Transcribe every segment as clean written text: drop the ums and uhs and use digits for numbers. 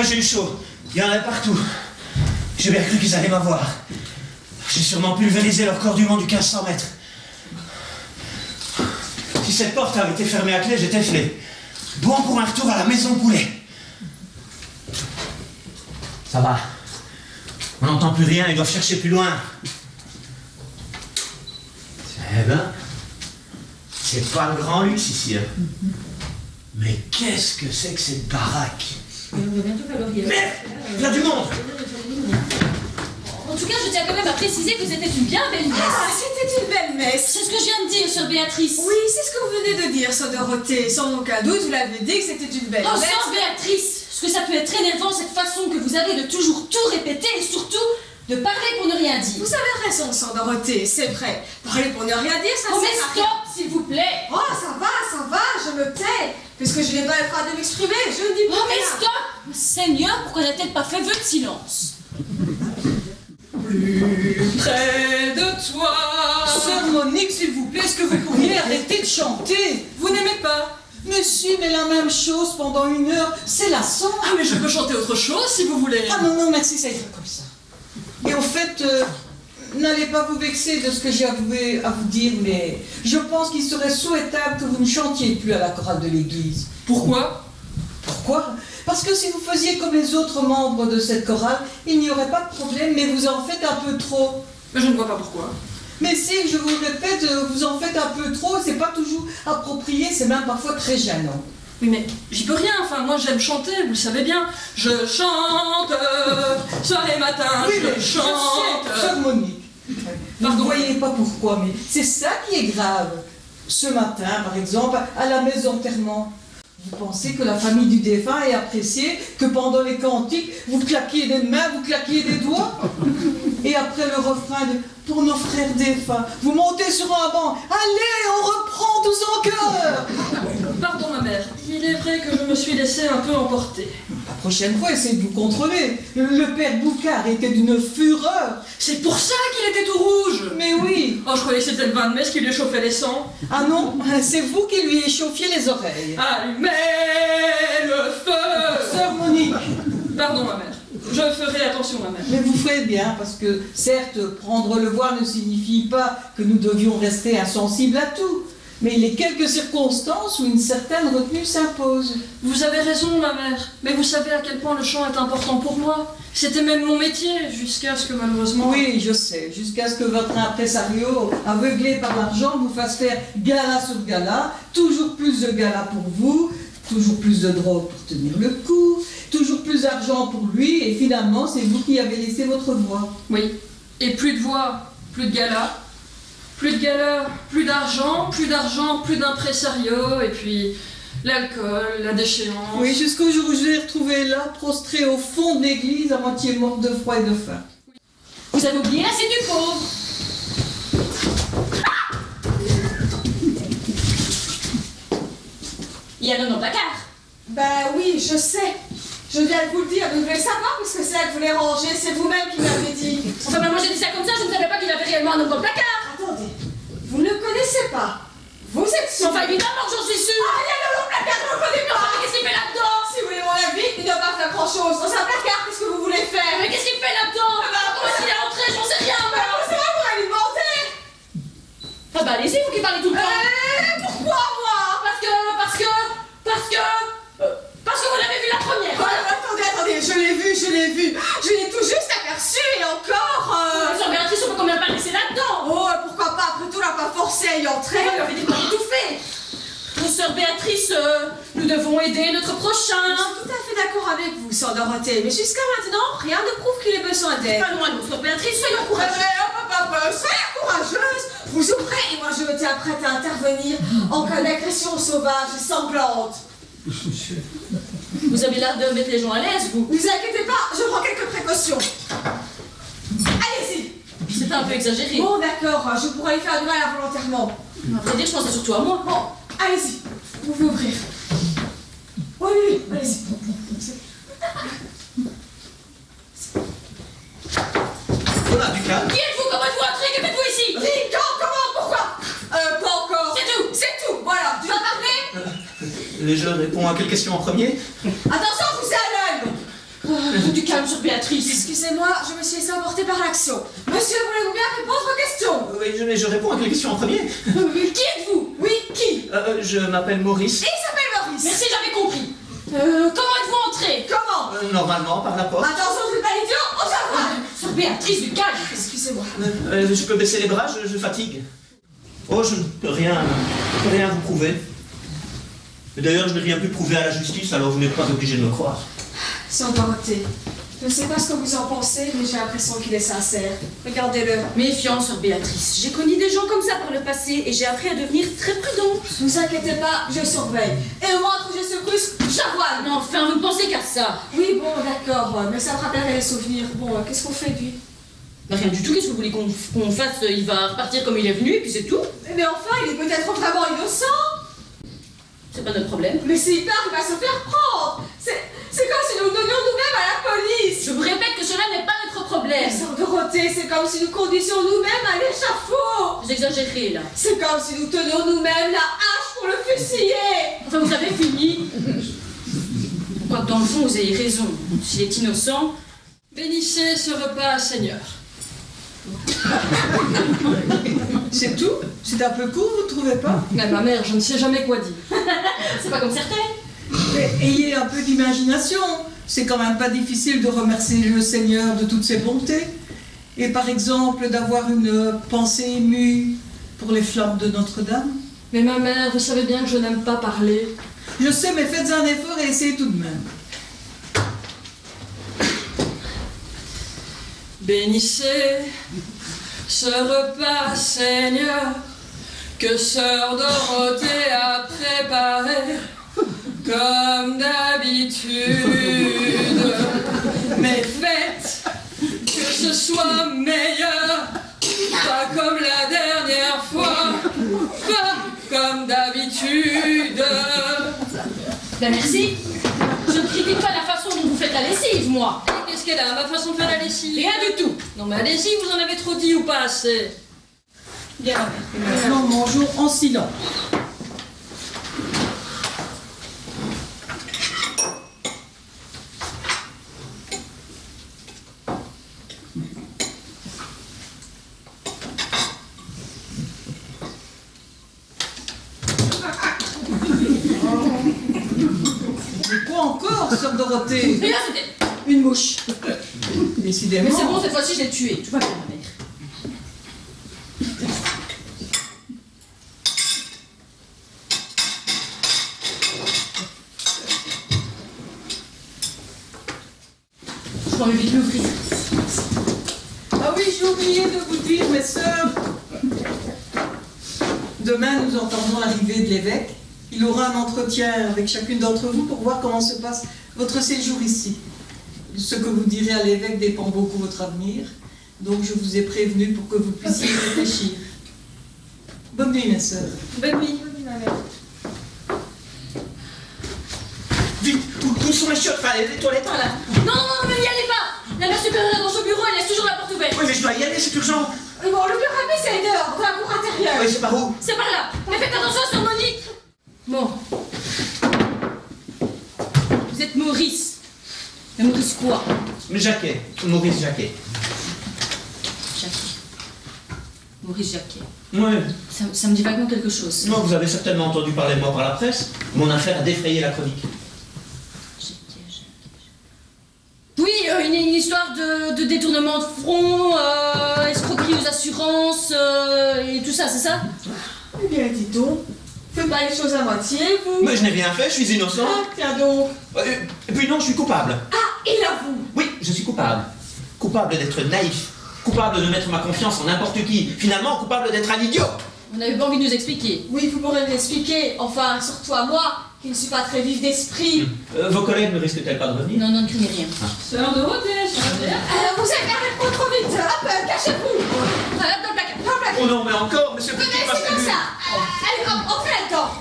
j'ai eu chaud. Il y en avait partout. J'ai bien cru qu'ils allaient m'avoir. J'ai sûrement pulvérisé leur corps du monde du 1500 mètres. Si cette porte avait été fermée à clé, j'étais gelé. Bon pour un retour à la maison poulet. Ça va. On n'entend plus rien, ils doivent chercher plus loin. Eh ben, c'est pas le grand luxe ici. Hein. Mais qu'est-ce que c'est que cette baraque? Merde, il y a du monde. En tout cas, je tiens quand même à préciser que c'était une bien belle messe. Ah, c'était une belle messe. C'est ce que je viens de dire, sœur Béatrice. Oui, c'est ce que vous venez de dire, sœur Dorothée. Sans aucun doute, vous l'avez dit que c'était une belle Oh, messe. sœur Béatrice, ce que ça peut être énervant, cette façon que vous avez de toujours tout répéter et surtout de parler pour ne rien dire. Vous avez raison, sœur Dorothée, c'est vrai. Parler pour ne rien dire, ça Oh, mais sert à stop, rien. s'il vous plaît. Oh, ça va, je me tais. Puisque je n'ai pas le droit de m'exprimer, je ne dis Oh, pas mais rien. stop. Seigneur, pourquoi n'a-t-elle pas fait vœu de silence? Plus près de toi. Sœur Monique, s'il vous plaît, est-ce que vous pourriez arrêter de chanter? Vous n'aimez pas? Mais si, mais la même chose pendant 1 heure, c'est lassant. Ah, mais je peux chanter autre chose si vous voulez. Ah non, merci, ça ira comme ça. Et au fait, n'allez pas vous vexer de ce que j'ai à vous dire, mais je pense qu'il serait souhaitable que vous ne chantiez plus à la chorale de l'église. Pourquoi? Pourquoi? Parce que si vous faisiez comme les autres membres de cette chorale, il n'y aurait pas de problème, mais vous en faites un peu trop. Mais je ne vois pas pourquoi. Mais si, je vous le répète, vous en faites un peu trop, c'est pas toujours approprié, c'est même parfois très gênant. Oui, mais j'y peux rien. Enfin, moi, j'aime chanter, vous le savez bien. Je chante, soir et matin, Oui, mais je chante. Sœur Monique, vous ne voyez pas pourquoi, mais c'est ça qui est grave. Ce matin, par exemple, à la maison d'enterrement, vous pensez que la famille du défunt est appréciée, que pendant les cantiques, vous claquiez des mains, vous claquiez des doigts? Et après le refrain de « Pour nos frères défunts », vous montez sur un banc. Allez, on reprend tous en chœur. Pardon, ma mère. Il est vrai que je me suis laissé un peu emporter. La prochaine fois, essayez de vous contrôler. Le père Boucard était d'une fureur. C'est pour ça qu'il était tout rouge. Mais oui. Oh, je croyais que c'était le vin de messe qui lui chauffait les sangs. Ah non, c'est vous qui lui échauffiez les oreilles. Allumez le feu. Sœur Monique. Pardon, ma mère. Je ferai attention, ma mère. Mais vous ferez bien, parce que certes, prendre le voile ne signifie pas que nous devions rester insensibles à tout. Mais il y a quelques circonstances où une certaine retenue s'impose. Vous avez raison, ma mère. Mais vous savez à quel point le chant est important pour moi. C'était même mon métier, jusqu'à ce que malheureusement... Oui, je sais. Jusqu'à ce que votre impresario, aveuglé par l'argent, vous fasse faire gala sur gala, toujours plus de gala pour vous, toujours plus de drogue pour tenir le coup, toujours plus d'argent pour lui, et finalement, c'est vous qui avez laissé votre voix. Oui. Et plus de voix, plus de gala. Plus de gala, plus d'argent, plus d'impresario, et puis l'alcool, la déchéance. Oui, jusqu'au jour où je l'ai retrouvé là, prostré au fond de l'église, à moitié morte de froid et de faim. Vous avez oublié assez du pauvre. Il y a 90 placards. Ben oui, je sais. Je viens de vous le dire, vous devez le savoir puisque c'est elle que vous les rangez, c'est vous-même qui m'avez dit. Enfin, moi j'ai dit ça comme ça, je ne savais pas qu'il avait réellement un nombre de placards. Attendez, vous ne le connaissez pas. Vous êtes sûr. Enfin, évidemment que j'en suis sûre. Ah, il y a le long placard, je le connais pas. Mais qu'est-ce qu'il fait là-dedans? Si vous voulez mon avis, il ne doit pas faire grand-chose. Dans un placard, qu'est-ce que vous voulez faire? Mais qu'est-ce qu'il fait là-dedans? Comment est-ce qu'il est entré? J'en sais rien, moi. C'est vrai qu'on va lui demander. Ah bah allez-y, vous qui parlez tout le temps. Pourquoi moi? Parce que vous l'avez vu la première. Attendez, je l'ai vu. Je l'ai tout juste aperçu et encore... Sœur Béatrice, on peut combien pas laisser là-dedans? Oh, pourquoi pas? Après tout, on l'a pas forcé à y entrer. On lui avait dit de pas étouffer. Sœur Béatrice, nous devons aider notre prochain. Je suis tout à fait d'accord avec vous, sœur Dorothée, mais jusqu'à maintenant, rien ne prouve qu'il ait besoin d'aide. Pas loin de nous, sœur Béatrice, soyons courageux. Soyez courageuse. Vous ouvrez et moi je me tiens prête à intervenir en cas d'agression sauvage et sanglante. Vous avez l'air de mettre les gens à l'aise, vous. Ne vous inquiétez pas, je prends quelques précautions. Allez-y. C'est un peu exagéré. Bon, d'accord, je pourrais y faire du mal involontairement. À vrai dire, je pensais surtout à moi. Bon, allez-y, vous pouvez ouvrir. Oui, allez-y. Voilà, du calme. Qui êtes-vous? Comment êtes-vous entré? Que faites-vous ici? Comment? Pourquoi? Pas encore. C'est tout, voilà. Tu vas parler? Je réponds à quelle question en premier? Attention, vous êtes à l'œil. Du calme sur Béatrice. Excusez-moi, je me suis laissée emporter par l'action. Monsieur, voulez-vous bien répondre aux questions? Oui, je réponds à quelle question en premier? Qui êtes-vous? Oui, qui? Je m'appelle Maurice. Et il s'appelle Maurice. Merci, j'avais compris. Comment êtes-vous entré? Comment? Normalement, par la porte. Attention, je suis pas idiot, on s'en va. Sur Béatrice, du calme. Excusez-moi. Je peux baisser les bras, je fatigue. Oh, je ne peux rien vous prouver. D'ailleurs, je n'ai rien pu prouver à la justice, alors vous n'êtes pas obligé de me croire. Sœur Dorothée, je ne sais pas ce que vous en pensez, mais j'ai l'impression qu'il est sincère. Regardez-le. Méfiant sur Béatrice. J'ai connu des gens comme ça par le passé et j'ai appris à devenir très prudente. Ne vous inquiétez pas, je surveille. Et au moins que je secoue, j'avoine. Mais enfin, vous ne pensez qu'à ça. Oui, bon, d'accord, mais ça me rappellerait les souvenirs. Bon, qu'est-ce qu'on fait, lui? Bah, rien du tout, qu'est-ce que vous voulez qu'on fasse? Il va repartir comme il est venu et puis c'est tout. Mais enfin, il est peut-être vraiment innocent. C'est pas notre problème. Mais s'il part, il va se faire prendre. C'est comme si nous donnions nous-mêmes à la police. Je vous répète que cela n'est pas notre problème. Sœur Dorothée, c'est comme si nous conduisions nous-mêmes à l'échafaud. Vous exagérez là. C'est comme si nous tenions nous-mêmes la hache pour le fusiller. Enfin, vous avez fini. Quoi que dans le fond, vous ayez raison. S'il est innocent... Bénissez ce repas, Seigneur. C'est tout? C'est un peu court, vous trouvez pas? Mais ma mère, je ne sais jamais quoi dire. C'est pas comme certaines. Mais ayez un peu d'imagination. C'est quand même pas difficile de remercier le Seigneur de toutes ses bontés. Et par exemple, d'avoir une pensée émue pour les flammes de Notre-Dame. Mais ma mère, vous savez bien que je n'aime pas parler. Je sais, mais faites un effort et essayez tout de même. Bénissez ce repas, Seigneur, que sœur Dorothée a préparé, comme d'habitude. Mais faites que ce soit meilleur, pas comme la dernière fois, pas comme d'habitude. Ben merci. Je ne critique pas la façon dont vous faites la lessive, moi. Et qu'est-ce qu'elle a, ma façon de faire la lessive? Rien du tout. Non mais allez-y, vous en avez trop dit ou pas assez? Bien, Maintenant, mangeons en silence. Mais quoi encore, sœur Dorothée? Et là, c'était une mouche. Décidément. Mais c'est bon, cette fois-ci, je l'ai tuée. Tout va bien, ma mère. Je vais vite l'ouvrir. Ah oui, j'ai oublié de vous dire, mes sœurs. Demain, nous entendons l'arrivée de l'évêque. Il aura un entretien avec chacune d'entre vous pour voir comment se passe votre séjour ici. Ce que vous direz à l'évêque dépend beaucoup de votre avenir. Donc, je vous ai prévenu pour que vous puissiez y réfléchir. Bonne nuit, mes sœurs. Bonne nuit. Vite, où sont les chiottes? Enfin, les toilettes? Voilà. Non, mais n'y allez pas. La mère supérieure est dans son bureau, elle laisse toujours la porte ouverte. Oui, mais je dois y aller, c'est urgent. Bon, le plus rapide, c'est dehors, dans la cour intérieure. Oui, c'est par où? C'est par là. Mais faites attention sur Monique. Bon. Vous êtes Maurice. Mais Maurice quoi? Jacquet, Maurice Jacquet. Jacquet. Maurice Jacquet. Oui. Ça me dit vaguement quelque chose. Non, vous avez certainement entendu parler de moi par la presse. Mon affaire a défrayé la chronique. Oui, une histoire de détournement de fonds, escroquerie aux assurances, et tout ça, c'est ça? Eh bien, dis donc, faites pas les choses à moitié, vous. Mais je n'ai rien fait, je suis innocent. Ah, tiens donc. Et puis non, je suis coupable. Ah, il avoue. Oui, je suis coupable. Coupable d'être naïf. Coupable de mettre ma confiance en n'importe qui. Finalement, coupable d'être un idiot. Vous n'avez pas envie de nous expliquer. Oui, vous pourrez m'expliquer, enfin, surtout à moi, qui ne suis pas très vif d'esprit. Vos collègues ne risquent-elles pas de revenir? Non, ne craignez rien. Sœur Dorothée, Vous avez perdu trop vite. Hop, cachez-vous. Voilà, dans le placard. Dans le placard. Oh non, mais encore, monsieur Mais Petit c'est comme ça. Allez, hop, on fait le temps.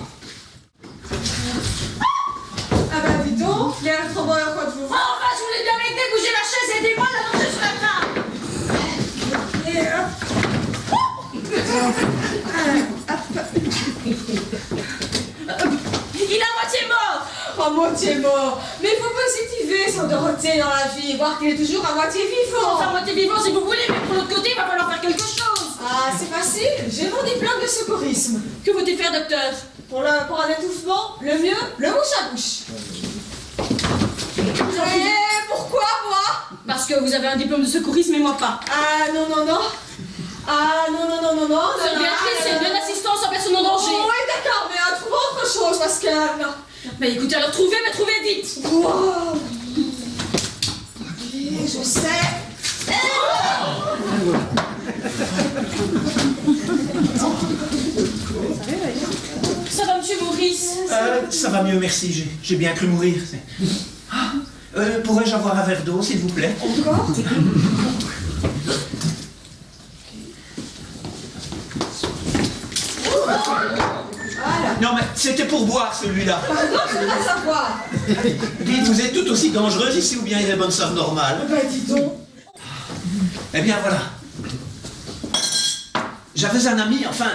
Ah bah, dis donc, il y a un trop bon quoi de vous. Enfin, je voulais bien m'aider, bouger la chaise, aidez-moi, là, je suis la table. Et hop. Il est à moitié mort. Oh, moitié mort. Mais il faut positivement cultiver son Dorothée dans la vie, voir qu'il est toujours à moitié vivant. Enfin, moitié vivant si vous voulez, mais pour l'autre côté, il va falloir faire quelque chose. Ah, c'est facile, j'ai mon diplôme de secourisme. Que faut-il faire, docteur? Pour un étouffement, le mieux, le bouche à bouche. Et pourquoi moi? Parce que vous avez un diplôme de secourisme et moi pas. Ah non, non, non. Ah non, non, non, non, non. Sœur Béatrice, c'est de l'assistance en personne en danger. Oh, oui, d'accord, mais trouvons autre chose parce que... Non. Mais écoutez, alors trouvez, mais trouvez vite. Wow. Ok, je sais. Ça va, monsieur Maurice? Ça va mieux, merci. J'ai bien cru mourir. Pourrais-je avoir un verre d'eau, s'il vous plaît? Encore? Voilà. Non, mais c'était pour boire, celui-là. Pardon, je voudrais savoir. Dites, vous êtes tout aussi dangereuse ici ou bien il est bonne sœur normale? Ben, dis donc. Eh bien, voilà. J'avais un ami, enfin,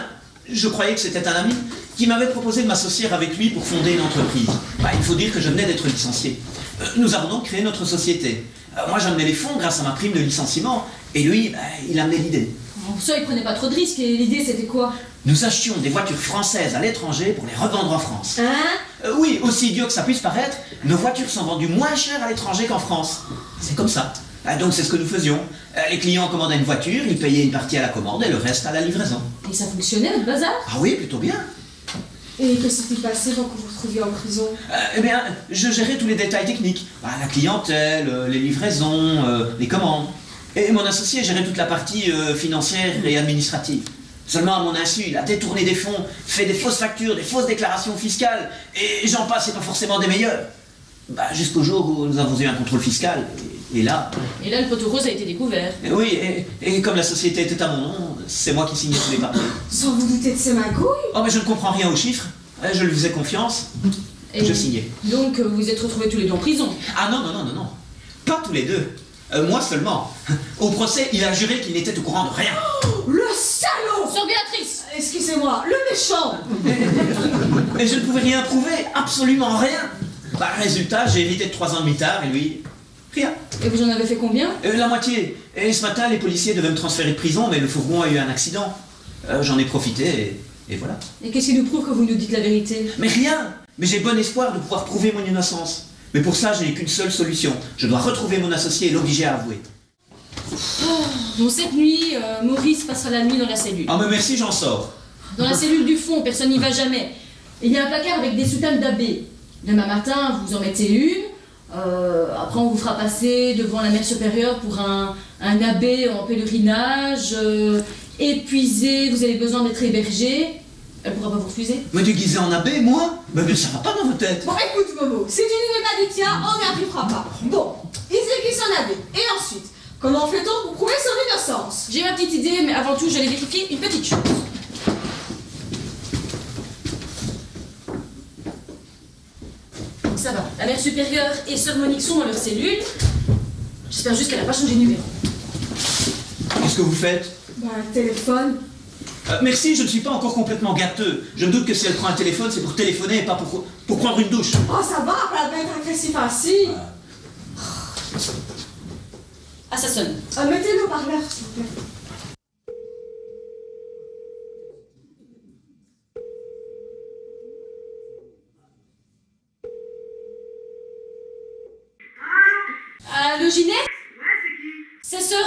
je croyais que c'était un ami, qui m'avait proposé de m'associer avec lui pour fonder une entreprise. Bah, il faut dire que je venais d'être licencié. Nous avons donc créé notre société. Moi, j'amenais les fonds grâce à ma prime de licenciement, et lui, il amenait l'idée. Ça, il prenait pas trop de risques, et l'idée, c'était quoi? Nous achetions des voitures françaises à l'étranger pour les revendre en France. Hein? Oui, aussi idiot que ça puisse paraître, nos voitures sont vendues moins chères à l'étranger qu'en France. C'est comme ça. Donc c'est ce que nous faisions. Les clients commandaient une voiture, ils payaient une partie à la commande et le reste à la livraison. Et ça fonctionnait, votre bazar? Ah oui, plutôt bien. Et que s'est-il passé pour que vous vous retrouviez en prison? Eh bien, je gérais tous les détails techniques. La clientèle, les livraisons, les commandes. Et mon associé gérait toute la partie financière et administrative. Seulement à mon insu, il a détourné des fonds, fait des fausses factures, des fausses déclarations fiscales, et j'en passe, c'est pas forcément des meilleurs. Jusqu'au jour où nous avons eu un contrôle fiscal, et là... Et là, le poteau rose a été découvert. Oui, et comme la société était à mon nom, c'est moi qui signais tous les papiers. Sans vous douter de ces magouilles? Oh, mais je ne comprends rien aux chiffres, je lui faisais confiance, Et je signais. donc, vous êtes retrouvés tous les deux en prison? Ah non, non, non, non, non, pas tous les deux. Moi seulement. Au procès, il a juré qu'il n'était au courant de rien. Oh, le salaud! Sœur Béatrice! Excusez-moi, le méchant! Et je ne pouvais rien prouver, absolument rien. Résultat, j'ai hérité de 3 ans de mitard et lui, rien. Et vous en avez fait combien? La moitié. Et ce matin, les policiers devaient me transférer de prison, mais le fourgon a eu un accident. J'en ai profité et voilà. Et qu'est-ce qui nous prouve que vous nous dites la vérité? Mais rien. Mais j'ai bon espoir de pouvoir prouver mon innocence. Mais pour ça, je n'ai qu'une seule solution. Je dois retrouver mon associé et l'obliger à avouer. Bon, cette nuit, Maurice passera la nuit dans la cellule. Ah mais merci, j'en sors. Dans la cellule du fond, personne n'y va jamais. Il y a un placard avec des soutanes d'abbé. Demain matin, vous en mettez une. Après, on vous fera passer devant la mère supérieure pour un abbé en pèlerinage. Épuisé, vous avez besoin d'être hébergé. Elle pourra pas vous refuser. Me déguiser en abbé, moi? Mais ça va pas dans vos têtes. Bon, écoute, Momo, si tu n'es pas dit tiens, on n'y arrivera pas. Bon, il s'est qui s'en avait. Et ensuite, comment fait-on pour prouver son innocence? J'ai ma petite idée, mais avant tout, j'allais vérifier une petite chose. Ça va, la mère supérieure et sœur Monique sont dans leur cellule. J'espère juste qu'elle n'a pas changé de numéro. Qu'est-ce que vous faites? Téléphone. Merci, je ne suis pas encore complètement gâteux. Je me doute que si elle prend un téléphone, c'est pour téléphoner et pas pour prendre une douche. Oh, ça va, pas la peine d'être agressif ainsi. Ah, ça sonne. Mettez-le au parleur, s'il vous plaît. Allô, Ginette? Ouais, c'est qui? C'est sœur...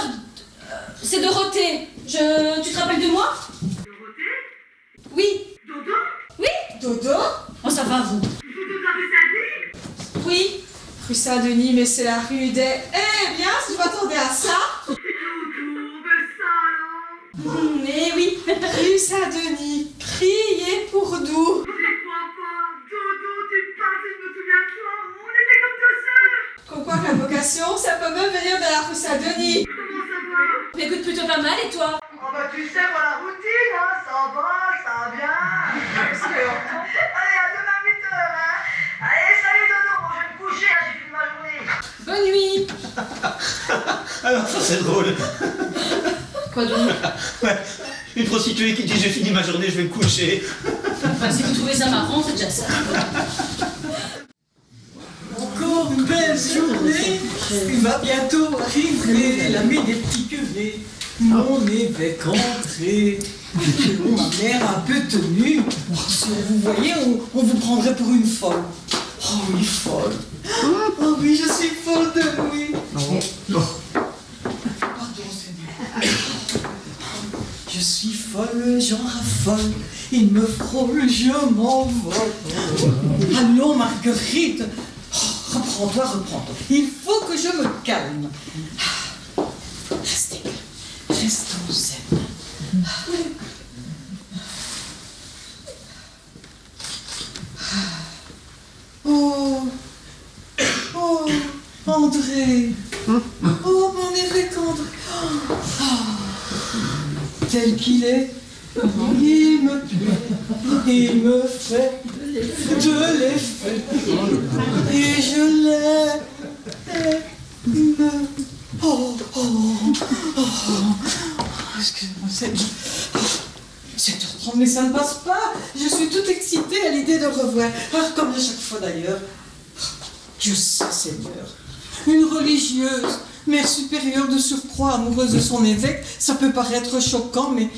c'est Dorothée. Tu te rappelles de moi? Dorothée? Oui. Dodo? Oui. Dodo? Oh, ça va, vous? Dodo de la rue Saint-Denis? Oui. Rue Saint-Denis, mais c'est la rue des... Eh bien, si je m'attendais à ça... Dodo, mais ça alors? Mais oui. Rue Saint-Denis, priez pour nous. Je crois pas. Dodo, tu parles, je me souviens de toi. On était comme deux sœurs. Comme quoi que la vocation, ça peut même venir de la rue Saint-Denis. Comment ça va? M'écoute plutôt pas mal, et toi? Oh bah tu sais, voilà la routine, hein. Ça va bien. Allez, à demain 8h, hein. Allez, salut Dodo, bon, je vais me coucher, hein, j'ai fini ma journée. Bonne nuit. Alors ça c'est drôle. Quoi donc? Ouais, une prostituée qui dit j'ai fini ma journée, je vais me coucher. Enfin, si vous trouvez ça marrant, c'est déjà ça. Encore une belle belle journée. Il va bientôt arriver l'ami des petits curés. Mon évêque entré. Ma mère un peu tenue. Oh, si on vous voyait, on vous prendrait pour une folle. Oh oui, folle. Oh oui, je suis folle de lui. Pardon, Seigneur. Je suis folle, j'en raffole. Il me frôle, je m'envole. Allons, Marguerite. Oh, reprends-toi, reprends-toi. Il faut que je me calme. Restons zen. Oh, oh, André. Oh, mon évêque André. Oh, tel qu'il est, il me plaît, il me fait de l'effet, et je l'aime. Oh, oh, oh. Excusez-moi, 7h30, mais ça ne passe pas. Je suis toute excitée à l'idée de le revoir. Ah, comme à chaque fois d'ailleurs. Dieu sait, Seigneur. Une religieuse, mère supérieure de surcroît, amoureuse de son évêque, ça peut paraître choquant, mais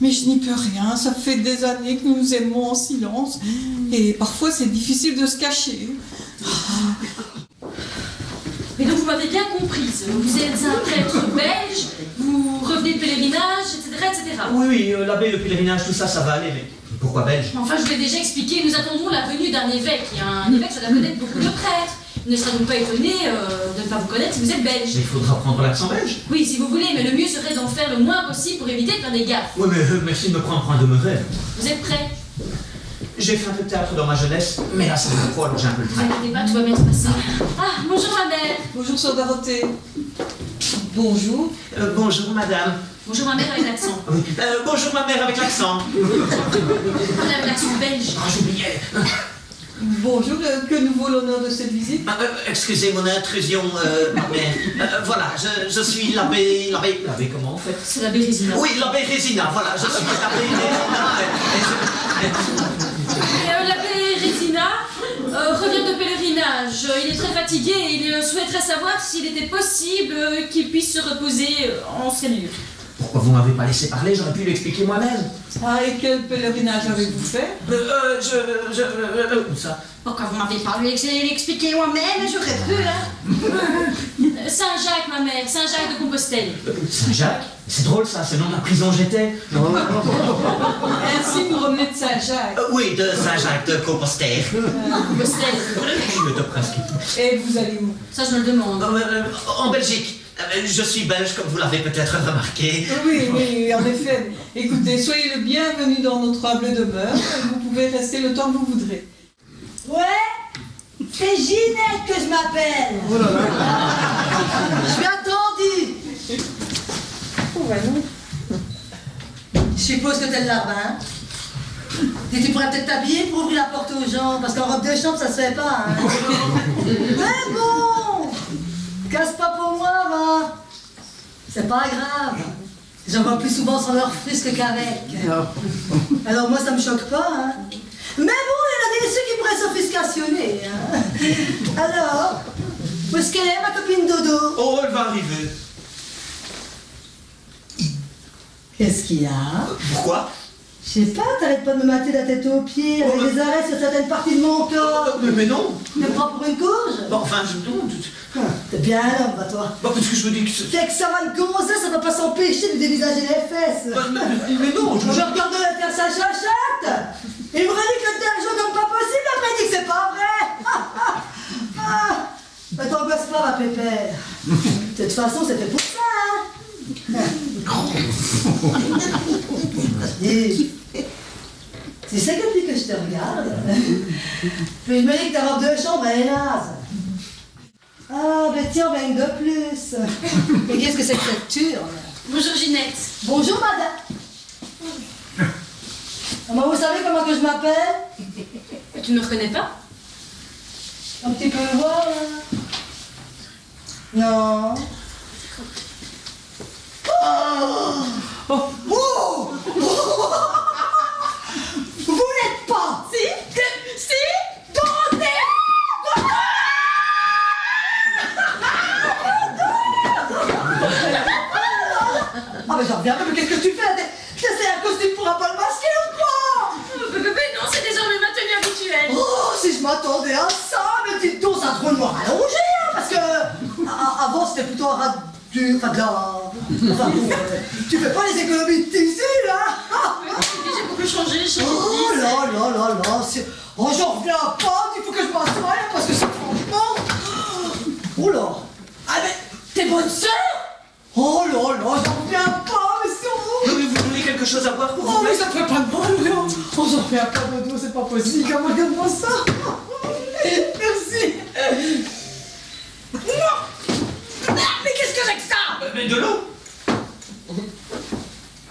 je n'y peux rien. Ça fait des années que nous nous aimons en silence. Et parfois, c'est difficile de se cacher. Mais donc vous m'avez bien comprise, vous êtes un prêtre belge, vous revenez de pèlerinage, etc. Oui, l'abbé, le pèlerinage, tout ça, ça va aller, mais pourquoi belge? Enfin, je vous l'ai déjà expliqué, nous attendons la venue d'un évêque. Et un évêque, ça doit connaître beaucoup de prêtres. Il ne sera donc pas étonné de ne pas vous connaître si vous êtes belge. Mais il faudra prendre l'accent belge. Oui, si vous voulez, mais le mieux serait d'en faire le moins possible pour éviter de faire des gaffes. Oui, mais merci de me prendre pour un demeuré. Vous êtes prêts? J'ai fait un peu de théâtre dans ma jeunesse, mais là, c'est trop, alors j'ai un peu le Ne vous train. inquiétez pas, tout va bien se passer. Ah, bonjour ma mère. Bonjour, sœur Dorothée. Bonjour. Bonjour, madame. Bonjour ma mère avec l'accent. Oui. Bonjour, ma mère, avec l'accent. Avec l'accent belge. Ah, j'oubliais. Bonjour, que nous vaut l'honneur de cette visite? Excusez mon intrusion, ma mère. Voilà, je suis l'abbé... L'abbé comment, en fait? C'est l'abbé Résina. Oui, l'abbé Résina, voilà, je suis l'abbé Résina. L'abbé Résina revient de pèlerinage. Il est très fatigué et il souhaiterait savoir s'il était possible qu'il puisse se reposer en ces lieux. Pourquoi vous m'avez pas laissé parler? J'aurais pu l'expliquer moi-même. Ah, et quel pèlerinage avez-vous fait? Où ça? Pourquoi vous m'avez pas l'expliqué moi-même? J'aurais pu, hein. Saint-Jacques, ma mère, Saint-Jacques de Compostelle. Saint-Jacques? C'est drôle ça, c'est le nom de la prison où j'étais. Ainsi, vous revenez de Saint-Jacques. Oui, de Saint-Jacques de Compostelle. Compostelle. Je te presque. Et vous allez où? Ça, je me le demande. En Belgique. Je suis belge, comme vous l'avez peut-être remarqué. Oui, en effet. Écoutez, soyez le bienvenu dans notre humble demeure. Vous pouvez rester le temps que vous voudrez. Ouais, c'est Ginette que je m'appelle. Oh là là. Je suis attendue. Oh, ben non. Je suppose que t'es le larbin. Et tu pourrais peut-être t'habiller pour ouvrir la porte aux gens, parce qu'en robe de chambre, ça se fait pas. Hein. Mais bon, casse pas pour moi, va. C'est pas grave. J'en vois plus souvent sans leur frisque qu'avec. Alors moi, ça me choque pas. Hein. Mais bon, il y en a des ceux qui pourraient s'offuscationner. Hein. Alors, où est-ce qu'elle est, ma copine Dodo? Oh, elle va arriver. Qu'est-ce qu'il y a? Pourquoi? Je sais pas, t'arrêtes pas de me mater la tête aux pieds avec des arrêts sur certaines parties de mon corps. Mais non. Tu me prends pour une courge? Bon, enfin, je... T'es bien un homme, va toi. Bon, parce que je vous dis que... Dès que ça va me commencer, ça va pas s'empêcher de dévisager les fesses. Mais non, Je regarde de faire sa chachette. Il me dit que t'es un jour comme pas possible, après il dit que c'est pas vrai. Mais t'angoisse pas, ma pépère. De toute façon, c'est fait pour ça, hein. Et tu sais que depuis que je te regarde, puis je me dis que ta robe de chambre elle est naze. Ah, ben tiens, ben de plus. Mais qu'est-ce que c'est que cette turne? Bonjour Ginette. Bonjour madame. Comment vous savez comment que je m'appelle? Tu ne me reconnais pas? Un petit peu voir là. Non. Oh! Vous n'êtes pas! Si! Si! Dorothée! c'était plutôt un rat du... Enfin, de la... Enfin, bon, tu fais pas les économies de tissu, là. J'ai beaucoup changé, j'ai Oh là là là là, c'est... Oh, j'en reviens pas, il faut que je m'assoie, là, parce que c'est franchement... Oh là. Ah, mais t'es bonne sœur? Oh là là, j'en reviens pas, mais c'est horrible. Mais vous voulez quelque chose à boire pour Oh, vous mais ça te fait pas de mal, Léon. Oh, j'en reviens pas, Dodo, c'est pas possible, comment regarde-moi ça. Merci. Mais qu'est-ce que c'est que ça? Mais de l'eau.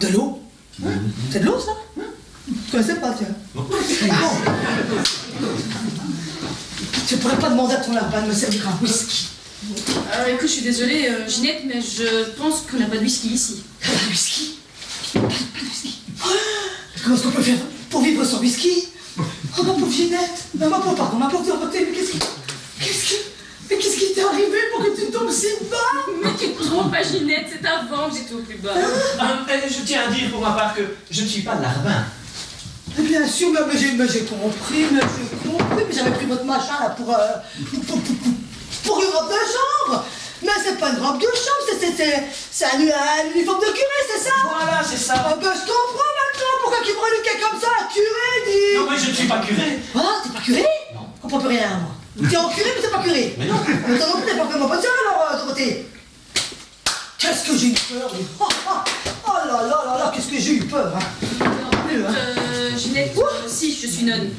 De l'eau? C'est de l'eau, ça? Je connaissais pas, tiens. Bon. Tu pourrais pas demander à ton larbin de me servir un whisky? Écoute, je suis désolée, Ginette, mais je pense qu'on n'a pas de whisky ici. Pas de whisky? Pas de whisky? Comment est-ce qu'on peut faire pour vivre sans whisky? Oh, ma pauvre Ginette! Ma pauvre, pardon, ma pauvre Dorothée, mais qu'est-ce qui t'est arrivé pour que tu tombes si bas? Mais tu te trompes pas, Ginette, c'est avant que j'étais au plus bas. Je tiens à dire pour ma part que je ne suis pas larbin. Bien sûr, mais j'ai compris, mais j'avais pris votre machin là pour une robe de chambre. Mais c'est pas une robe de chambre, c'est un uniforme de curé, c'est ça? Voilà, c'est ça. Ah ben je comprends maintenant pourquoi qu'il prend le comme ça, curé, dit. Non, mais je ne suis pas curé. Ah, t'es pas curé? Non. Je comprends plus rien, moi. T'es en curé, mais t'es pas curé. Mais non. Mais toi non plus, t'es pas vraiment bonne sœur alors, Dorothée. Qu'est-ce que j'ai eu peur, lui. Oh là là là là, qu'est-ce que j'ai eu peur, hein. Ginette, si, je suis nonne.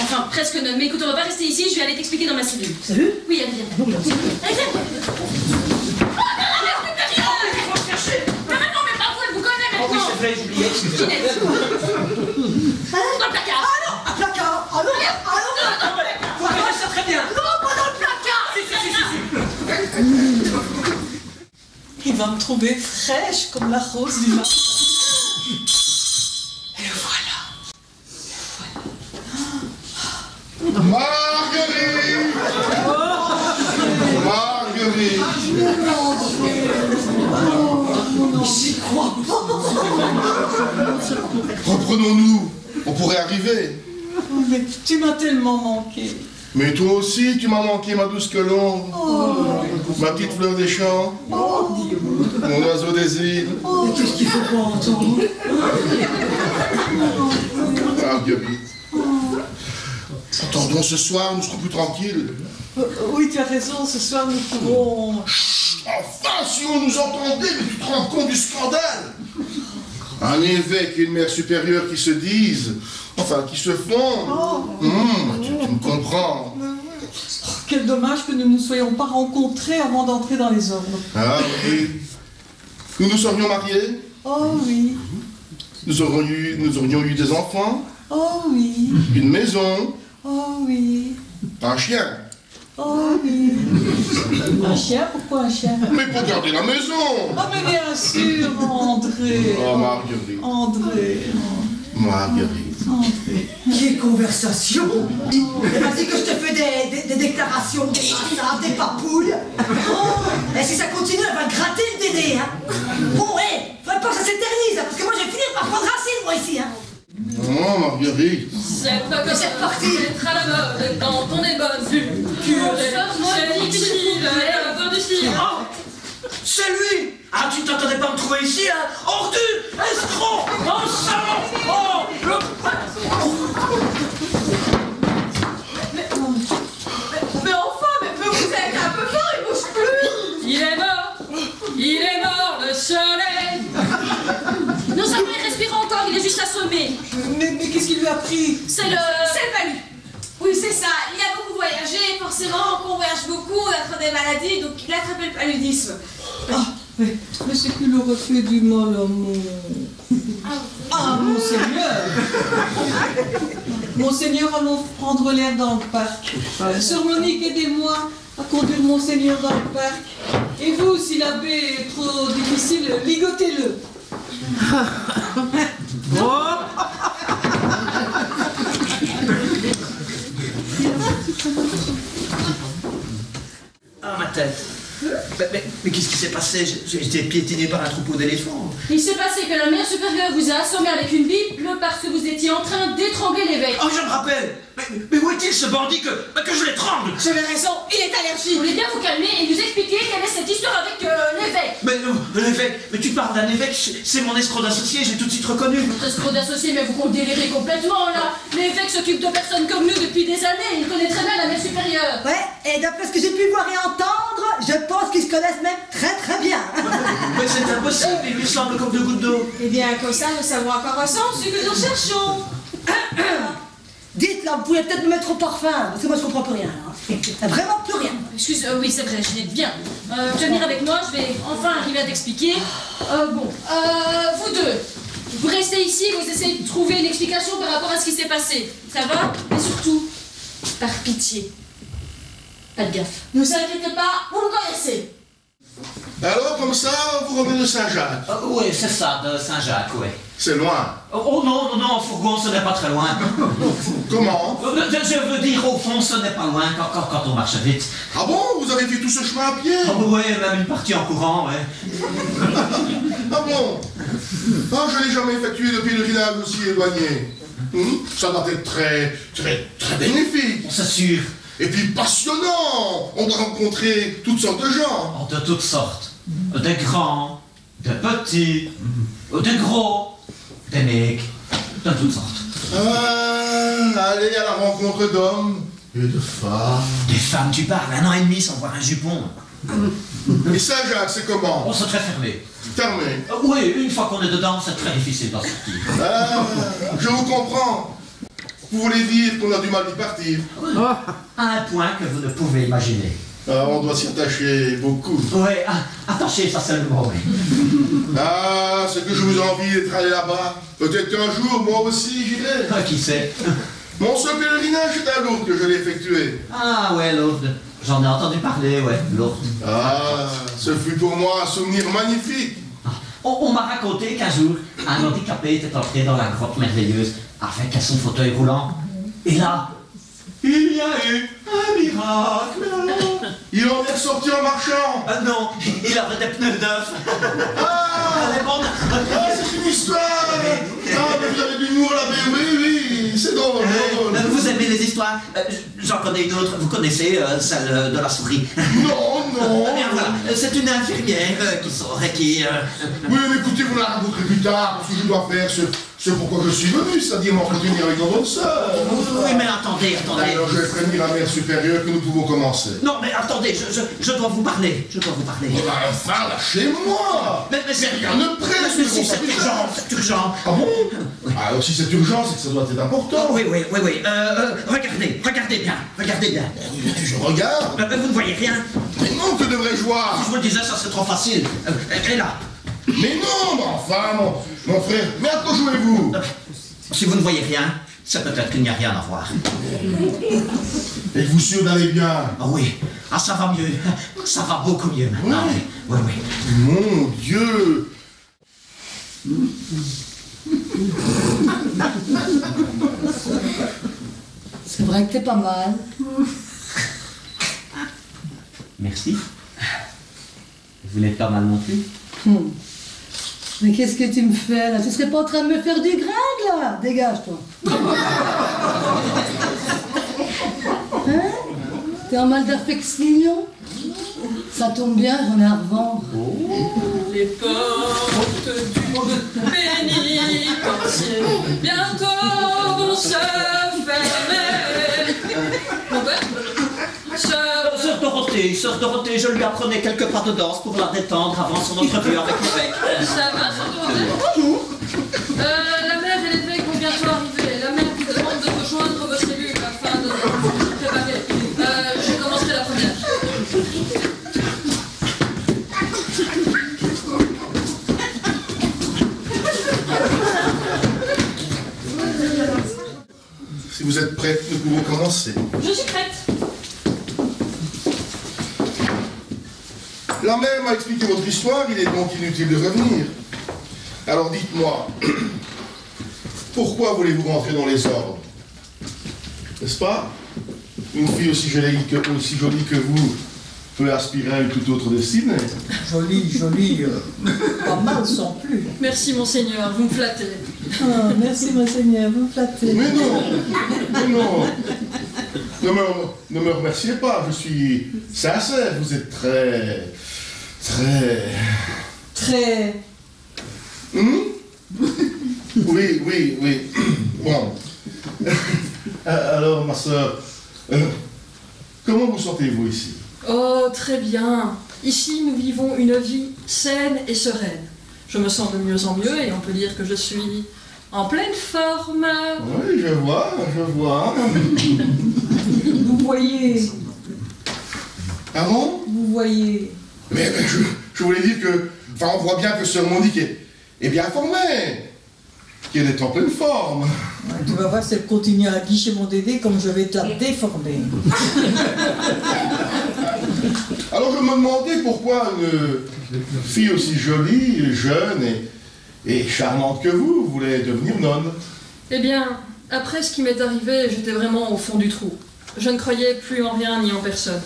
Enfin, presque nonne. Mais écoute, on va pas rester ici, je vais aller t'expliquer dans ma cellule. Salut? Oui, allez, viens. Bon, merci. Allez, viens. Il faut chercher. Mais maintenant, mais pas vous, elle vous connaît Oh oui, maintenant. c'est vrai, j'oubliais, excusez-moi. Ginette. Dans le placard. Ah non, un placard. Ah non, Vous verrez ça très bien. non, pas dans le placard. Il va me trouver fraîche comme la rose du matin. Et voilà. Marguerite! Marguerite! J'y crois pas. Reprenons-nous, on pourrait arriver. Oh, mais tu m'as tellement manqué. Mais toi aussi, tu m'as manqué, ma douce colombe. Ma petite fleur des champs. Mon oiseau des îles. Mais qu'est-ce qu'il faut pas entendre? Marguerite. Attendons ce soir, nous serons plus tranquilles. Oui, tu as raison, ce soir nous pourrons... Enfin, si on nous entendait, mais tu te rends compte du scandale? Un évêque et une mère supérieure qui se disent, enfin, qui se font. Tu me comprends. Quel dommage que nous ne nous soyons pas rencontrés avant d'entrer dans les ordres. Ah oui. Nous nous serions mariés, Oh oui, nous aurions eu des enfants, oh oui, une maison, oh oui, un chien. oh oui. Un chien? Pourquoi un chien? Mais pour garder la maison. Ah mais bien sûr, André. Oh, Marguerite. André. Marguerite. André. Quelle conversation! Vas-y que je te fais des déclarations, des façades, des papouilles! Oh, et si ça continue, elle va gratter le dédé, hein! Bon, hé! Faudrait pas que ça s'éternise, hein, parce que moi je vais finir par prendre racine, moi, ici, hein! Oh, Marguerite. C'est pas comme C'est reparti. Être à la mode quand on est bonne. C'est difficile à avoir du style. Oh, c'est lui. Ah, tu t'attendais pas à me trouver ici, hein? Ordure, escroc, insolent. Oh, le... Mais enfin, mais vous êtes un peu fort, il bouge plus. Il est mort, le soleil. Non, ça va, il respire encore, il est juste assommé. Mais qu'est-ce qui lui a pris? C'est le palud. Oui, c'est ça. Il a beaucoup voyagé, forcément, quand on voyage beaucoup, on attrape des maladies, donc il a attrapé le paludisme. Mais c'est qu'il aurait fait du mal à mon... Ah, Monseigneur. Monseigneur, allons prendre l'air dans le parc. Sœur Monique, aidez-moi à conduire Monseigneur dans le parc. Et vous, si l'abbé est trop difficile, ligotez-le. Ah, ma tête. Mais qu'est-ce qui s'est passé? J'ai été piétiné par un troupeau d'éléphants. Il s'est passé que la mère supérieure vous a assommé avec une Bible parce que vous étiez en train d'étrangler l'évêque. Oh, je me rappelle. Mais Mais où est-il ce bandit que je l'étrangle? J'avais raison, il est allergique. Vous voulez bien vous calmer et nous expliquer quelle est cette histoire avec l'évêque? Mais l'évêque, mais tu parles d'un évêque, c'est mon escroc d'associé, j'ai tout de suite reconnu. Votre escroc d'associé, mais vous délirez complètement là. L'évêque s'occupe de personnes comme nous depuis des années, il connaît très bien la mère supérieure. Ouais, et d'après ce que j'ai pu voir et entendre, je pense qu'ils se connaissent même très très bien. Mais c'est impossible, il lui semble comme 2 gouttes d'eau. Eh bien, comme ça, nous savons à quoi ressemble celui que nous cherchons. Dites là, vous pouvez peut-être me mettre au parfum, parce que moi je comprends plus rien. Là. Vraiment plus rien. Excuse, oui c'est vrai, je l'ai bien. Tu vas venir avec moi, je vais enfin arriver à t'expliquer. Vous deux, vous restez ici, vous essayez de trouver une explication par rapport à ce qui s'est passé. Ça va? Mais surtout, par pitié, pas de gaffe. Ne vous inquiétez pas, vous me connaissez. Alors, comme ça, vous revenez de Saint-Jacques. Oui, c'est ça, de Saint-Jacques, oui. C'est loin. Oh non, en fourgon, ce n'est pas très loin. Comment? Je veux dire, au fond, ce n'est pas loin quand on marche vite. Ah bon? Vous avez fait tout ce chemin à pied? Oh oui, même une partie en courant, ouais. Ah bon? Ah, je n'ai jamais effectué de pèlerinage aussi éloigné. Ça doit être très bénéfique. On s'assure. Et puis passionnant. On doit rencontrer toutes sortes de gens. Oh, de toutes sortes. Des grands, des petits, des gros, des nègres, de toutes sortes. Aller à la rencontre d'hommes et de femmes. Des femmes, tu parles, 1 an et demi sans voir un jupon. Et Saint-Jacques, c'est comment? On se très fermé. Fermé. Oui, une fois qu'on est dedans, c'est très difficile d'en sortir. Je vous comprends. Vous voulez dire qu'on a du mal d'y partir? À un point que vous ne pouvez imaginer. On doit s'y attacher beaucoup. Oui, attaché, ça c'est le mot, oui. Ah, c'est que je vous envie d'être allé là-bas. Peut-être qu'un jour, moi aussi, j'irai. Qui sait? Mon seul pèlerinage est à Lourdes que je l'ai effectué. Ah ouais, Lourdes. J'en ai entendu parler, ouais, Lourdes. Ah, ce fut pour moi un souvenir magnifique. On m'a raconté qu'un jour, un handicapé était entré dans la grotte merveilleuse avec son fauteuil roulant. Et là, il y a eu un miracle. Il en est ressorti en marchant. Non, il avait des pneus neufs. C'est une histoire. Ah, mais vous avez de l'humour là, mais oui, c'est drôle. Vous aimez les histoires? J'en connais une autre, vous connaissez celle de la souris? Non. Voilà. C'est une infirmière qui sort et qui... Oui, mais écoutez, vous la raconterez plus tard, parce que je dois faire ce pourquoi je suis venu, c'est-à-dire m'entretenir avec votre sœur. Oui, mais attendez. Alors, je vais prévenir la mère supérieure que nous pouvons commencer. Non, mais attendez, je dois vous parler. Enfin, lâchez-moi. Mais c'est rien ne presse. Mais si, c'est urgent. Ah bon? Oui. Alors, si c'est urgent, c'est que ça doit être important. Oui. Regardez bien. Je regarde. Vous ne voyez rien? Mais non, que devrais-je voir? Si je vous le disais, ça serait trop facile. Elle est là. Mais non, mais enfin, mon frère, mais à quoi jouez-vous? Si vous ne voyez rien, c'est peut-être qu'il n'y a rien à voir. Êtes-vous sûr d'aller bien? Ah oui, ça va mieux. Ça va beaucoup mieux maintenant. Oui. Mon Dieu! C'est vrai que t'es pas mal. Merci. Vous n'êtes pas mal non plus. Mais qu'est-ce que tu me fais là? Tu serais pas en train de me faire du gringue là? Dégage-toi. Hein? T'es en mal d'affection? Ça tombe bien, j'en ai à revendre. Les portes du pénitencier bientôt vont se fermer. Mon père, Sœur Dorothée, je lui apprenais quelques pas de danse pour la détendre avant son entrevue avec l'évêque. Ça va, Sœur Dorothée? La mère et l'évêque vont bientôt arriver. La mère vous demande de rejoindre vos cellules afin de vous préparer. Je commencerai la première. Si vous êtes prête, nous pouvons commencer. Je suis prête. La mère m'a expliqué votre histoire, il est donc inutile de revenir. Alors dites-moi, pourquoi voulez-vous rentrer dans les ordres? N'est-ce pas? Une fille aussi jolie que vous peut aspirer à une toute autre destinée. Jolie, pas mal sans plus. Merci, monseigneur, vous me flattez. Ah, merci, monseigneur, vous me flattez. Mais non, mais non. Ne me remerciez pas, je suis sincère, vous êtes très... Oui. Bon. Alors, ma soeur, comment vous sentez-vous ici? Oh, très bien. Ici, nous vivons une vie saine et sereine. Je me sens de mieux en mieux et on peut dire que je suis en pleine forme. Oui, je vois. Vous voyez. Ah bon? Vous voyez. Mais je voulais dire que... Enfin, on voit bien que sœur Monique est bien formée. Qu'elle est en pleine forme. Ouais, tu vas voir si elle continue à guicher mon Dédé comme je vais te la déformer. Alors je me demandais pourquoi une fille aussi jolie, jeune et charmante que vous voulait devenir nonne. Eh bien, après ce qui m'est arrivé, j'étais vraiment au fond du trou. Je ne croyais plus en rien ni en personne.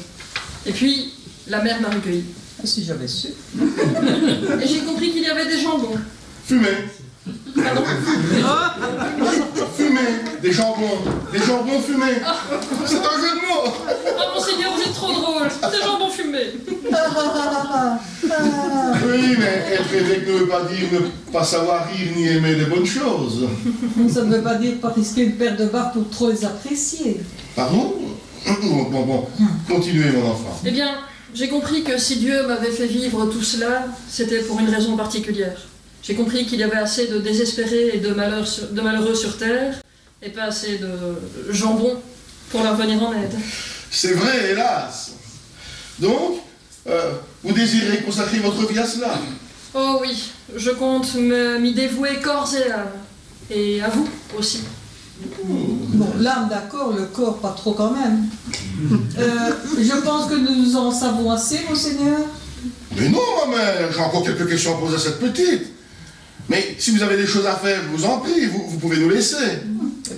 Et puis, la mère m'a recueilli. Si j'avais su. Et j'ai compris qu'il y avait des jambons. Fumés. Pardon? Fumés. Des jambons fumés. C'est un jeu de mots. Ah, monseigneur, vous êtes trop drôle. Des jambons fumés. Oui, mais être évêque ne veut pas dire ne pas savoir rire ni aimer les bonnes choses. Ça ne veut pas dire pas risquer une paire de barres pour trop les apprécier. Pardon? Bon. Continuez, mon enfant. Eh bien, j'ai compris que si Dieu m'avait fait vivre tout cela, c'était pour une raison particulière. J'ai compris qu'il y avait assez de désespérés et de malheureux sur terre, et pas assez de jambons pour leur venir en aide. C'est vrai, hélas. Donc, vous désirez consacrer votre vie à cela? Oh oui, je compte m'y dévouer corps et âme. Et à vous aussi. Bon, l'âme d'accord, le corps pas trop quand même. Je pense que nous en savons assez, monseigneur. Mais non, ma mère, j'ai encore quelques questions à poser à cette petite. Mais si vous avez des choses à faire, je vous en prie, vous pouvez nous laisser.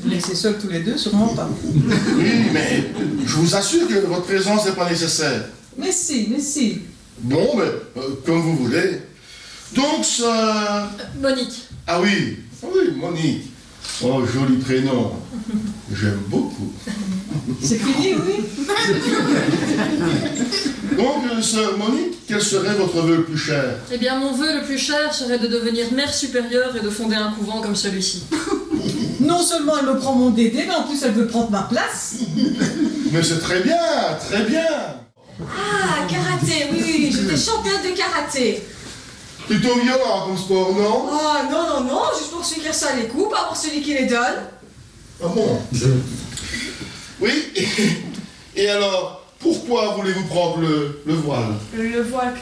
Vous laissez seuls tous les deux, sûrement pas. Oui, mais je vous assure que votre présence n'est pas nécessaire. Mais si. Bon, mais comme vous voulez. Donc, ça... Monique. Ah oui, Monique. Oh, joli prénom. J'aime beaucoup. C'est fini, oui. Donc, sœur Monique, quel serait votre vœu le plus cher? Eh bien, mon vœu le plus cher serait de devenir mère supérieure et de fonder un couvent comme celui-ci. Non seulement elle me prend mon Dédé, mais en plus elle veut prendre ma place. Mais c'est très bien, très bien. Ah, karaté, oui, j'étais championne de karaté. Plutôt violent comme sport, non? Oh, non, juste pour celui qui reçoit les coups, pas pour celui qui les donne. Ah bon? Oui, et alors, pourquoi voulez-vous prendre le voile? Le voile...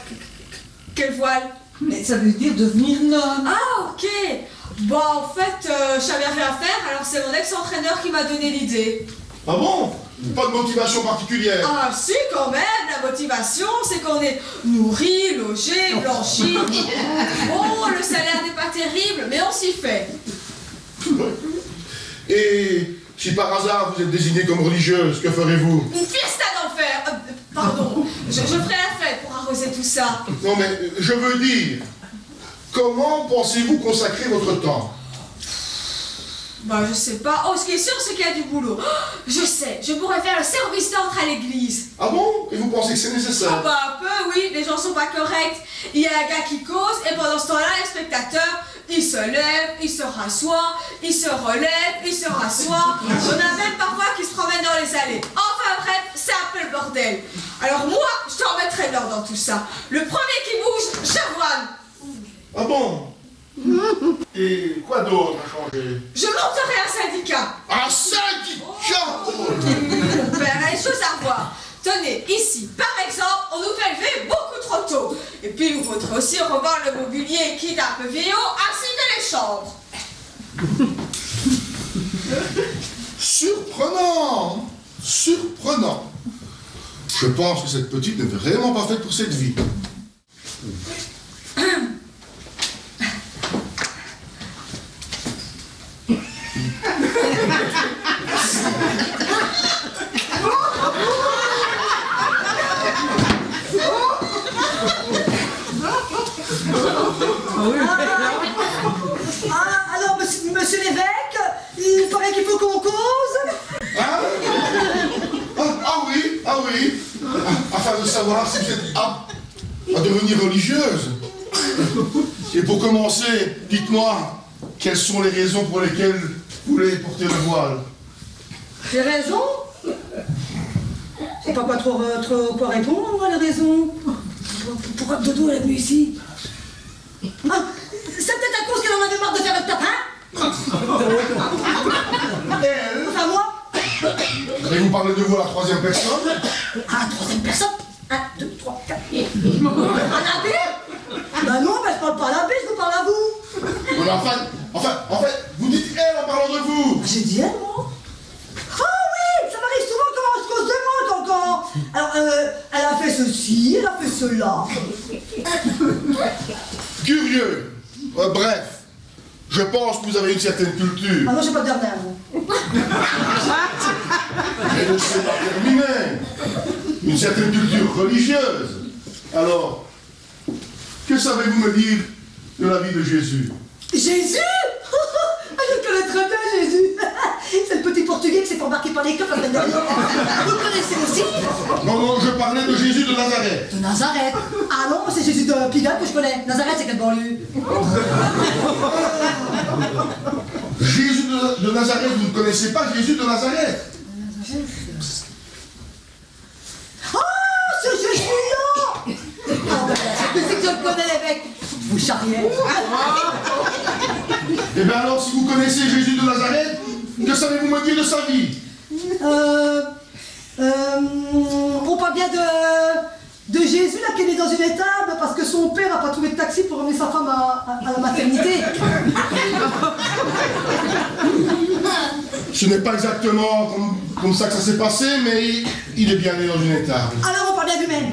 Quel voile? Mais ça veut dire devenir nonne. Ah, ok. Bon, en fait, je savais rien faire, alors c'est mon ex-entraîneur qui m'a donné l'idée. Ah bon? Pas de motivation particulière? Ah si, quand même, la motivation, c'est qu'on est nourri, logé, blanchi. Bon, le salaire n'est pas terrible, mais on s'y fait. Et si par hasard vous êtes désignée comme religieuse, que ferez-vous? Une fiesta d'enfer. Pardon, je ferai la fête pour arroser tout ça. Non mais, je veux dire, comment pensez-vous consacrer votre temps? Bah, je sais pas. Oh, ce qui est sûr, c'est qu'il y a du boulot. Oh, je sais, je pourrais faire le service d'entre à l'église. Ah bon? Et vous pensez que c'est nécessaire? Ah bah, un peu, oui, les gens sont pas corrects. Il y a un gars qui cause, et pendant ce temps-là, les spectateurs, ils se lèvent, ils se rassoient, ils se relèvent, ils se rassoient. On a même parfois qui se promènent dans les allées. Enfin bref, c'est un peu le bordel. Alors moi, je t'en mettrai l'ordre dans tout ça. Le premier qui bouge, j'avoine. Ah bon? Et quoi d'autre a changé? Je monterai un syndicat. Un syndicat? Mon père a les choses à voir. Tenez, ici, par exemple, on nous fait lever beaucoup trop tôt. Et puis, vous voudrez aussi revoir le mobilier qui est un peu vieillot, ainsi que les chambres. Surprenant! Surprenant! Je pense que cette petite n'est vraiment pas faite pour cette vie. Alors, savoir si vous êtes apte à devenir religieuse. Et pour commencer, dites-moi, quelles sont les raisons pour lesquelles vous voulez porter le voile? J'ai raison? Je sais pas quoi trop quoi répondre, moi, les raisons. Pourquoi Dodo est venu ici? Ah, c'est peut-être à cause qu'elle en avait marre de faire le tapin? Enfin, moi? Et vous parlez de vous à la troisième personne? Ah, troisième personne? 1, 2, 3, 4. Un abbé? Bah non, bah je parle pas à l'abbé, je vous parle à vous. Bon, en fait, vous dites elle en parlant de vous. J'ai dit elle, moi? Ah oui, ça m'arrive souvent quand je cause de moi, quand... Alors, elle a fait ceci, elle a fait cela. Curieux. Bref, je pense que vous avez une certaine culture. Ah non, j'ai pas de dernière, moi. Et je ne sais pas terminer. Une certaine culture religieuse. Alors, que savez-vous me dire de la vie de Jésus? Jésus? Je connais très bien Jésus. C'est le petit portugais qui s'est embarqué par les coffres la semaine dernière. Vous le connaissez aussi? Non, je parlais de Jésus de Nazareth. De Nazareth? Ah non, c'est Jésus de Pigalle que je connais. Nazareth, c'est quelle banlieue? Jésus de Nazareth, vous ne connaissez pas Jésus de Nazareth? Oh, ce Jésus-là! Ah ben, c'est que je le connais, l'évêque. Vous charriez. Eh bien alors, si vous connaissez Jésus de Nazareth, que savez-vous me dire de sa vie? On parle bien de Jésus, là, qui est né dans une étable parce que son père n'a pas trouvé de taxi pour emmener sa femme à la maternité. Ce n'est pas exactement comme ça que ça s'est passé, mais il est bien né dans une étable. Alors, on parle bien du même.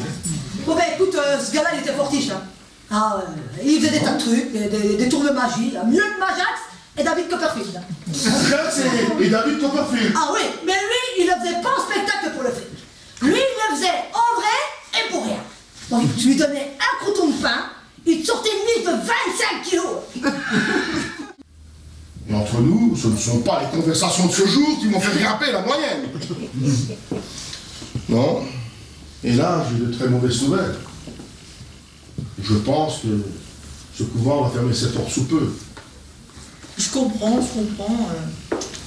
Bon, ben écoute, ce gars-là, il était fortiche, hein. Ah, il faisait des tas de trucs, des tours de magie, là. Mieux que Majax et David Copperfield. Majax et David Copperfield. Ah oui, mais lui, il le faisait pas en spectacle pour le fric. Lui, il le faisait en vrai et pour rien. Donc, tu lui donnais un crouton de pain, il te sortait une liste de 25 kilos. Et entre nous, ce ne sont pas les conversations de ce jour qui m'ont fait grimper la moyenne. Non. Et là, j'ai de très mauvaises nouvelles. Je pense que ce couvent va fermer ses portes sous peu. Je comprends.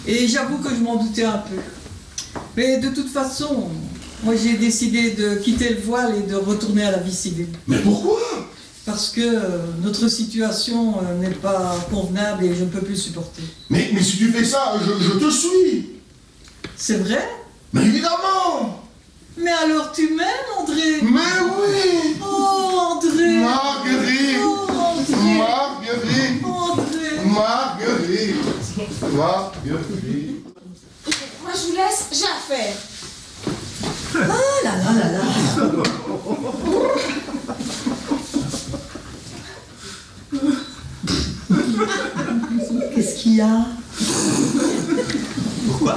Et j'avoue que je m'en doutais un peu. Mais de toute façon, moi j'ai décidé de quitter le voile et de retourner à la vie civile. Mais pourquoi? Parce que notre situation n'est pas convenable et je ne peux plus supporter. Mais si tu fais ça, je te suis. C'est vrai? Mais évidemment. Mais alors tu m'aimes, André? Mais oui. Oh, André. Marguerite. Oh, André. Marguerite. André. Marguerite. Marguerite. Moi je vous laisse, j'ai affaire. Ah là là là là. Qu'est-ce qu'il y a? Pourquoi?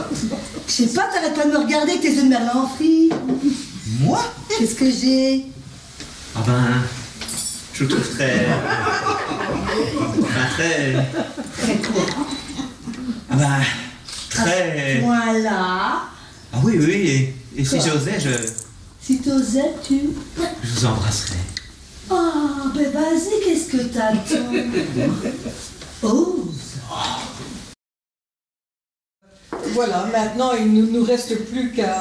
Je sais pas, t'arrêtes pas de me regarder avec tes yeux de merlan en frit. Moi? Qu'est-ce que j'ai? Ah ben, je le trouve très... Enfin, très... Très quoi? Ah ben, très... Voilà. Ah oui, et si Quoi? j'osais, Si t'osais, tu... je vous embrasserais. Oh, ben vas-y, qu'est-ce que t'attends? Ose. Voilà, maintenant il ne nous reste plus qu'à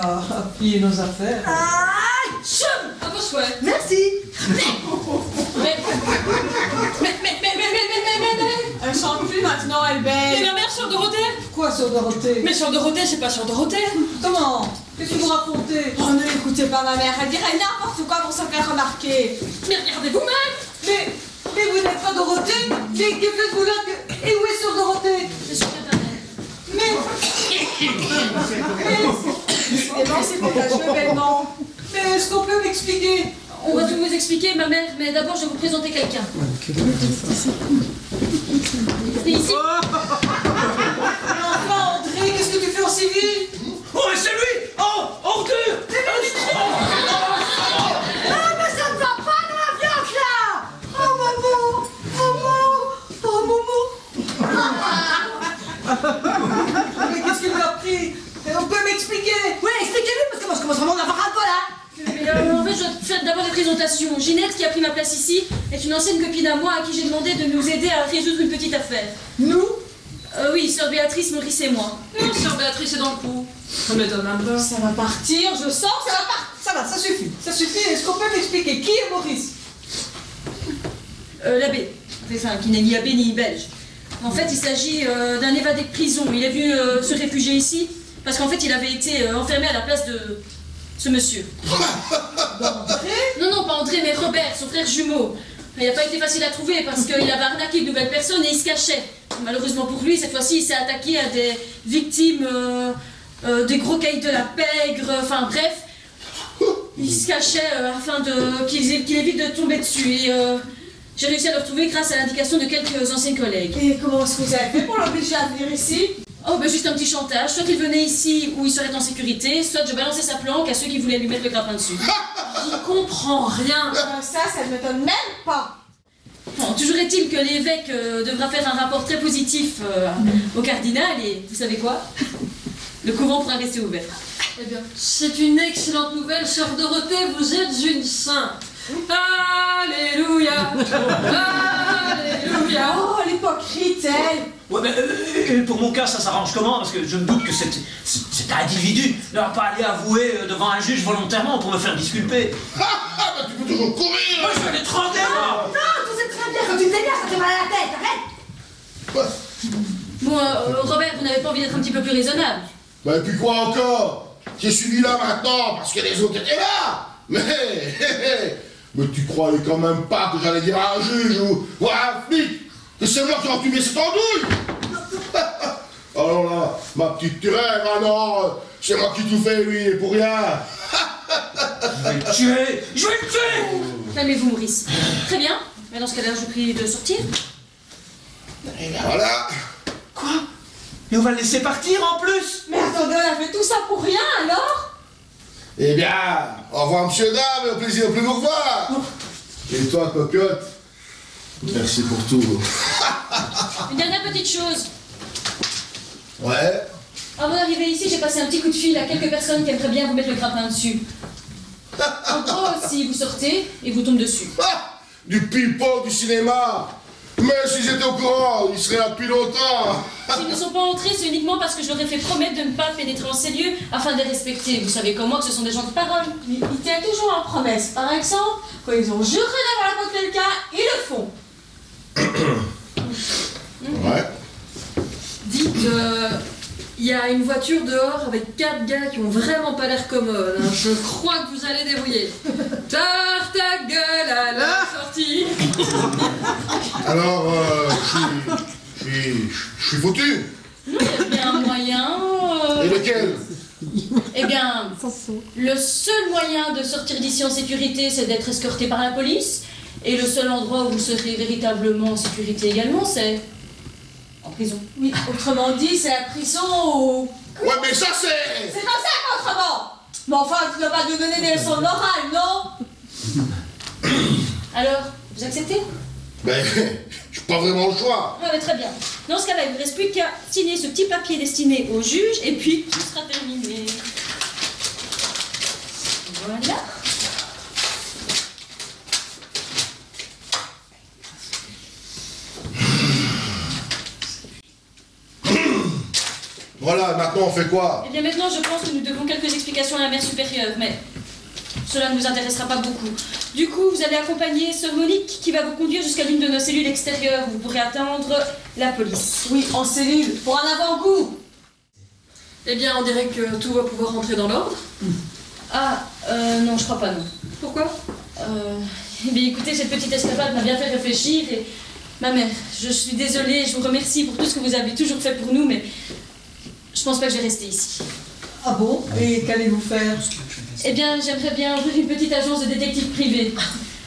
plier nos affaires. Aïe, chum. À vos souhaits. Merci. Mais, Elle chante plus maintenant, elle et baigne. ma mère, sœur Dorothée? Quoi, sœur Dorothée? Mais sœur Dorothée, c'est pas sœur Dorothée. Comment? Qu'est-ce que vous racontez? Oh, ne écoutez pas ma mère, elle dirait n'importe quoi pour se faire remarquer. Mais regardez vous-même. Mais vous n'êtes pas Dorothée? Mais que faites-vous là? Et où est sœur Dorothée? Je suis maternelle. Décidément, c'était un jeu bellement. Mais est-ce qu'on peut m'expliquer? On va tout vous expliquer, ma mère, mais d'abord je vais vous présenter quelqu'un. C'est ici. Mais enfin, André, qu'est-ce que tu fais en civil? Oh, mais c'est lui! Oh, ordure! Ah, mais ça ne va pas dans la viande, là. Oh, maman. Mais qu'est-ce qu'il lui a pris? On peut m'expliquer? Oui, expliquez-lui, parce que moi, je commence vraiment à avoir un peu, là. Mais en fait, je dois te faire présentation. Ginette, qui a pris ma place ici, est une ancienne copine à moi à qui j'ai demandé de nous aider à résoudre une petite affaire. Nous? Oui, sœur Béatrice, Maurice et moi. Non, sœur Béatrice est dans le coup. Ça m'étonne un peu. Ça va partir, je sens que ça va partir. Ça va, ça suffit. Ça suffit. Est-ce qu'on peut m'expliquer qui est Maurice? L'abbé. Enfin, qui n'est ni abbé ni belge. En fait, il s'agit d'un évadé de prison. Il est venu se réfugier ici parce qu'en fait, il avait été enfermé à la place de ce monsieur. Non, pas André, mais Robert, son frère jumeau. Il n'a pas été facile à trouver parce qu'il avait arnaqué de nouvelles personnes et il se cachait. Malheureusement pour lui, cette fois-ci, il s'est attaqué à des victimes, des gros caïds de la pègre, enfin bref. Il se cachait afin qu'il évite de tomber dessus. Et j'ai réussi à le retrouver grâce à l'indication de quelques anciens collègues. Et comment est-ce que vous avez fait pour l'obliger à venir ici? Oh, ben juste un petit chantage. Soit il venait ici où il serait en sécurité, soit je balançais sa planque à ceux qui voulaient lui mettre le grappin dessus. J'y comprends rien. Ça ne m'étonne même pas. Bon, toujours est-il que l'évêque devra faire un rapport très positif au cardinal et vous savez quoi? Le couvent pourra rester ouvert. Eh bien, c'est une excellente nouvelle, sœur Dorothée, vous êtes une sainte. Alléluia. Alléluia. Oh, l'hypocrite, elle. Ouais, mais pour mon cas, ça s'arrange comment? Parce que je me doute que cet individu ne va pas aller avouer devant un juge volontairement pour me faire disculper. Bah, tu peux toujours courir. Moi, je vais aller trembler, moi. Non, tu sais très bien, quand tu t'énerves, ça te fait mal à la tête, arrête. Ouais. Bon, Robert, vous n'avez pas envie d'être un petit peu plus raisonnable? Bah, et puis quoi encore? J'ai suivi là maintenant parce que les autres étaient là. Mais tu croyais quand même pas que j'allais dire à un juge ou à un flic que c'est moi qui ai entumié cette andouille. Alors là, ma petite tu rêves, ah non, c'est moi qui tout fais, lui, il est pour rien. Je vais le tuer. Je vais le tuer. Calmez-vous, Maurice. Très bien. Mais dans ce cas-là, je vous prie de sortir. Et ben voilà. Quoi? Et on va le laisser partir en plus? Mais attendez, on a fait tout ça pour rien, alors? Eh bien, au revoir, monsieur, dame, au plaisir de plus vous revoir. Et toi, cocotte, merci pour tout. Une dernière petite chose. Ouais. Avant d'arriver ici, j'ai passé un petit coup de fil à quelques personnes qui aimeraient bien vous mettre le grappin dessus. En gros, si vous sortez, ils vous tombent dessus. Ah, du pipeau du cinéma. Mais si j'étais au courant, il serait là depuis longtemps. S'ils ne sont pas entrés, c'est uniquement parce que je leur ai fait promettre de ne pas pénétrer en ces lieux afin de les respecter. Vous savez comme moi que ce sont des gens de parole. Mais ils tiennent toujours en promesse. Par exemple, quand ils ont juré d'avoir la peau de quelqu'un, ils le font. Ouais. Dites, il y a une voiture dehors avec 4 gars qui ont vraiment pas l'air commodes. Hein. Je crois que vous allez débrouiller. Tarte ta gueule à la sortie. Alors, je suis foutu. Il y a bien un moyen. Et lequel? Eh bien, le seul moyen de sortir d'ici en sécurité, c'est d'être escorté par la police. Et le seul endroit où vous serez véritablement en sécurité également, c'est en prison. Oui, autrement dit, c'est la prison ou... Ouais, mais ça c'est... C'est comme ça qu'autrement. Mais enfin, tu ne vas pas nous donner des leçons de morale, non? Alors, vous acceptez? Ben, j'ai pas vraiment le choix. Ah, mais très bien. Dans ce cas-là, il ne vous reste plus qu'à signer ce petit papier destiné au juge et puis tout sera terminé. Voilà. Voilà, maintenant on fait quoi? Eh bien maintenant, je pense que nous devons quelques explications à la mère supérieure, mais cela ne vous intéressera pas beaucoup. Du coup, vous allez accompagner sœur Monique qui va vous conduire jusqu'à l'une de nos cellules extérieures. Vous pourrez attendre la police. Oui, en cellule, pour un avant-goût. Eh bien, on dirait que tout va pouvoir rentrer dans l'ordre. Ah, non, je crois pas, non. Pourquoi? Eh bien écoutez, cette petite escapade m'a bien fait réfléchir et... Ma mère, je suis désolée, je vous remercie pour tout ce que vous avez toujours fait pour nous, mais je pense pas que je vais rester ici. Ah bon? Et qu'allez-vous faire? Eh bien, j'aimerais bien ouvrir une petite agence de détective privé.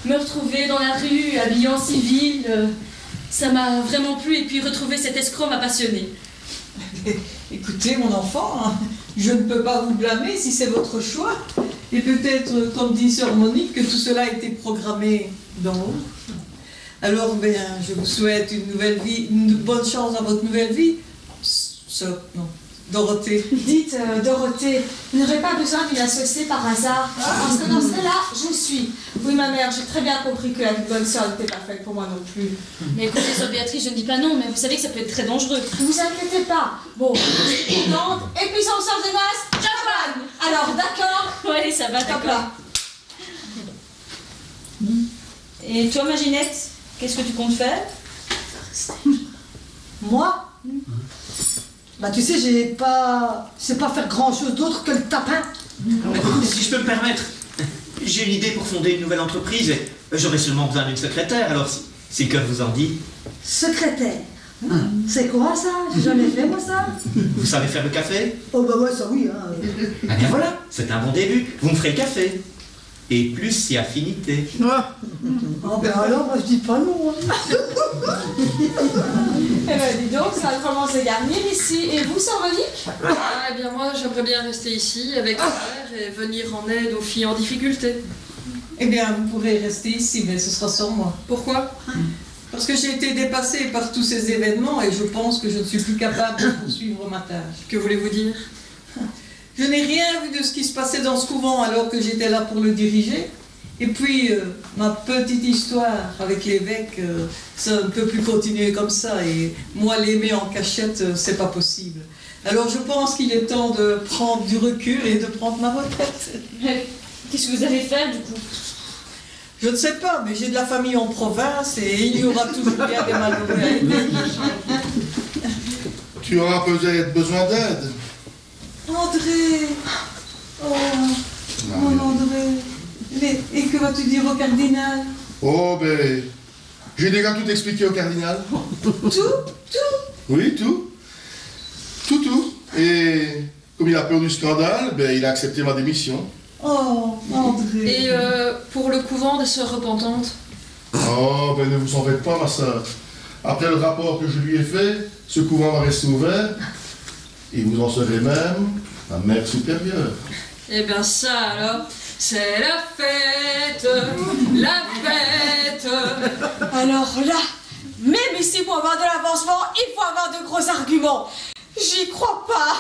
Me retrouver dans la rue, habillée en civil, ça m'a vraiment plu, et puis retrouver cet escroc m'a passionné. Écoutez, mon enfant, hein, je ne peux pas vous blâmer si c'est votre choix. Et peut-être, comme dit sœur Monique, que tout cela a été programmé d'en haut. Alors, je vous souhaite une nouvelle vie, une bonne chance dans votre nouvelle vie. Non, Dorothée. Dites, Dorothée, vous n'aurez pas besoin d'une associée par hasard, parce que dans ce cas-là, je suis. Oui, ma mère, j'ai très bien compris que la bonne sœur n'était pas faite pour moi non plus. Mais écoutez, sœur Béatrice, je ne dis pas non, mais vous savez que ça peut être très dangereux. Ne vous inquiétez pas. Bon, je suis prudente, et puis sans sort de masse, j'abonne. Alors, d'accord? Oui, ça va, Hop d'accord. là. Et toi, ma Ginette, qu'est-ce que tu comptes faire? Moi? Bah tu sais, je sais pas faire grand-chose d'autre que le tapin. Si je peux me permettre, j'ai une idée pour fonder une nouvelle entreprise et j'aurai seulement besoin d'une secrétaire, alors si le cœur vous en dit. Secrétaire. C'est quoi ça? J'ai jamais fait moi ça. Vous savez faire le café? Oh bah ouais, ça oui. Hein. Ah bien voilà, c'est un bon début. Vous me ferez le café. Et plus si affinité. Oh ben alors, moi je dis pas non. Hein. Eh ben, dis donc, ça commence à garnir ici. Et vous, sœur Monique? Ah, eh bien moi, j'aimerais bien rester ici avec mon père et venir en aide aux filles en difficulté. Eh bien, vous pourrez rester ici, mais ce sera sans moi. Pourquoi? Parce que j'ai été dépassée par tous ces événements et je pense que je ne suis plus capable de poursuivre ma tâche. Que voulez-vous dire? Je n'ai rien vu de ce qui se passait dans ce couvent alors que j'étais là pour le diriger. Et puis, ma petite histoire avec l'évêque, ça ne peut plus continuer comme ça. Et moi, l'aimer en cachette, c'est pas possible. Alors, je pense qu'il est temps de prendre du recul et de prendre ma retraite. Qu'est-ce que vous allez faire, du coup? Je ne sais pas, mais j'ai de la famille en province et il y aura toujours bien des malheureux à aider. Tu auras peut-être besoin d'aide. André! Oh, Non, mon André! Mais, et que vas-tu dire au cardinal? Oh, ben, j'ai déjà tout expliqué au cardinal. Tout? Oui, tout. Tout. Et comme il a peur du scandale, ben, il a accepté ma démission. Oh, André! Et pour le couvent des sœurs repentantes? Oh, ben, ne vous en faites pas, ma soeur. Après le rapport que je lui ai fait, ce couvent va rester ouvert. Et vous en serez même la mère supérieure. Eh bien ça alors, c'est la fête, la fête. Alors là, même ici, pour avoir de l'avancement, il faut avoir de gros arguments. J'y crois pas.